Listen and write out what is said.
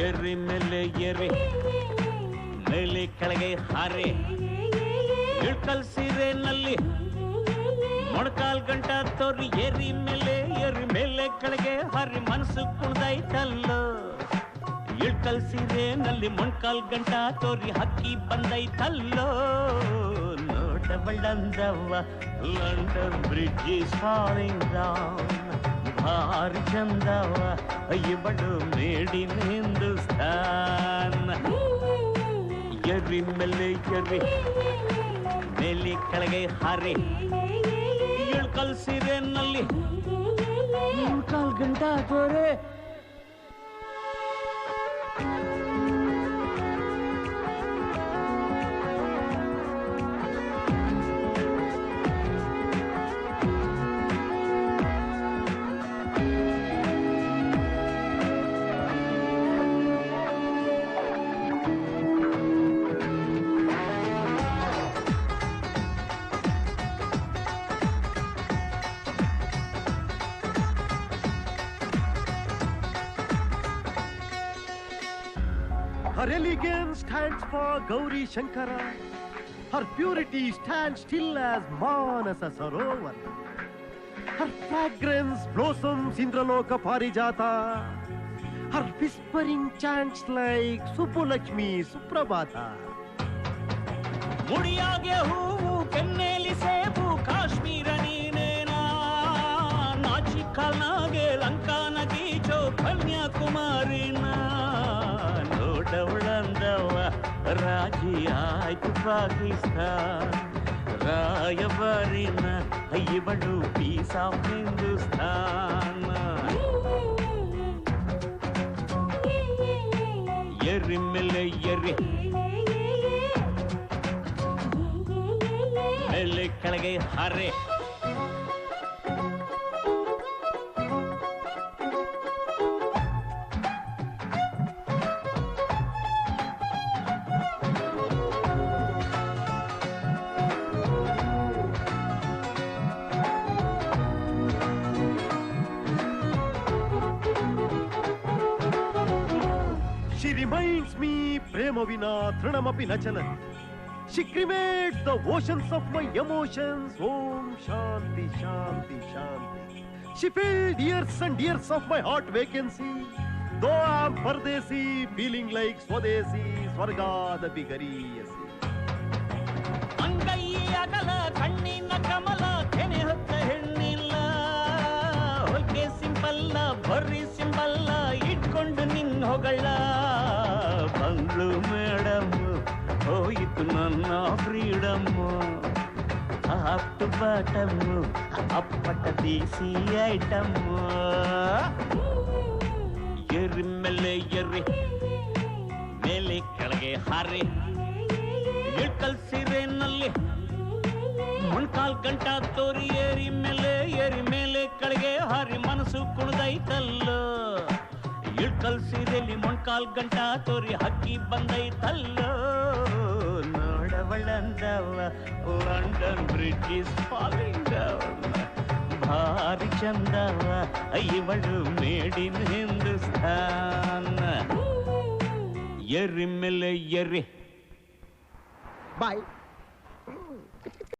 ಎರಿ ಮೇಲೆ ಎರಿ ಮೇಲೆ ಕೆಳಗೆ ಹಾರೆ ಇಳ್ಕಲ್ ಸೀರೆನಲ್ಲಿ ಮೊಣಕಾಲ್ ಗಂಟ ತೋರಿ ಎರಿ ಮೇಲೆ ಕೆಳಗೆ ಹಾರಿ ಮನಸ್ಸು ಕುಣ್ದೈತಲ್ಲೋ ಇಳ್ಕಲ್ ಸೀರೆನಲ್ಲಿ ಮೊಣಕಾಲ್ ಗಂಟ ತೋರಿ ಹಕ್ಕಿ ಬಂದೈತಲ್ಲೋ ನೋಡಬಳ್ಳಂದವ್ವ London bridge is falling down ಭಾರಿ ಚಂದವ ಇವಳು ಮೇಡ್ ಇನ್ ಹಿಂದೂಸ್ತಾನ್ ಎರಿ ಮೇಲೆ ಎರಿ ಮೇಲೆ ಕೆಳಗೆ ಹಾರಿ ಇಳ್ಕಲ್ ಸೀರೆನಲ್ಲಿ ಮೊಣಕಾಲ್ ಗಂಟ ತೋರೆ Her elegance stands for Gauri Shankara. Her purity stands still as Manasa Sarovar. Her fragrance blossoms Indraloka Parijata. Her whispering chants like Supulakshmi Suprabhata. ಮುಡಿಯಾಗೆ ಹೂವು ಕೆನ್ನೇಲಿ ಸೇಬು ಕಾಶ್ಮೀರ ನೀನೇನಾ ನಾಚಿ ಕಾಲ್ನಾಗೆ ಲಂಕಾನ ಗೀಚೋ ಕನ್ಯಾಕುಮಾರಿನ ನೋಡವಳಂದವ ರಾಜಿ ಆಯ್ತು ಪಾಕಿಸ್ತಾನ್ ರಾಯಬಾರಿನ ಇವಳು ಪೀಸ್ ಆಫ್ ಹಿಂದೂಸ್ತಾನ್ ಎರಿ ಮೇಲೆ ಎರಿ ಮೇಲೆ ಕೆಳಗೆ ಹಾರೆ She reminds me Premavina Trinamapi Nachalan. She cremates the oceans of my emotions. Om Shanti Shanti Shanti. She filled years and years of my heart vacancy. Though I'm Pardesi, feeling like Swadesi, Swargada Bigariyasi. ಅಂಗೈ ಅಗಲ ಕಣ್ಣಿನ ಕಮಲ ಕೆನೆ ಹೊತ್ತ ಹೆಣ್ಣಿಲ್ಲ ಹೊಗೆ ಸಿಂಪಲ್ಲ ಬರ್ರಿ ಸಿಂಬಲ್ಲ ಇಟ್ಕೊಂಡು ನಿನ್ ಹೊಗಳ ಬಂಗ್ಳು madam ಹೋಯಿತು ನನ್ನ ಫ್ರೀಡಮ್ ಅಪ್ ಟು ಬಾಟಮ್ ಅಪ್ಪಟ ದೇಸಿ ಐಟಮ್ ಎರಿ ಮೇಲೆ ಎರಿ ಮೇಲೆ ಕೆಳಗೆ ಹಾರಿ ಇಳ್ಕಲ್ ಸೀರೆನಲ್ಲಿ ಮೊಣಕಾಲ್ ಗಂಟ ತೋರಿ ಏರಿ ಮೇಲೆ ಕೆಳಗೆ ಹಾರಿ ಮನಸ್ಸು ಕುಣ್ದೈತಲ್ಲೋ ಇಳ್ಕಲ್ ಸೀರೆಯಲ್ಲಿ ಮೊಣಕಾಲ್ ಗಂಟ ತೋರಿ ಹಕ್ಕಿ ಬಂದೈತಲ್ಲೋ ನೋಡವಳಂದವ London bridge is falling down ಭಾರಿ ಚಂದವ ಇವಳು ಮೇಡ್ ಇನ್ ಹಿಂದೂಸ್ತಾನ್ ಎರಿ ಮೇಲೆ ಎರಿ Bye.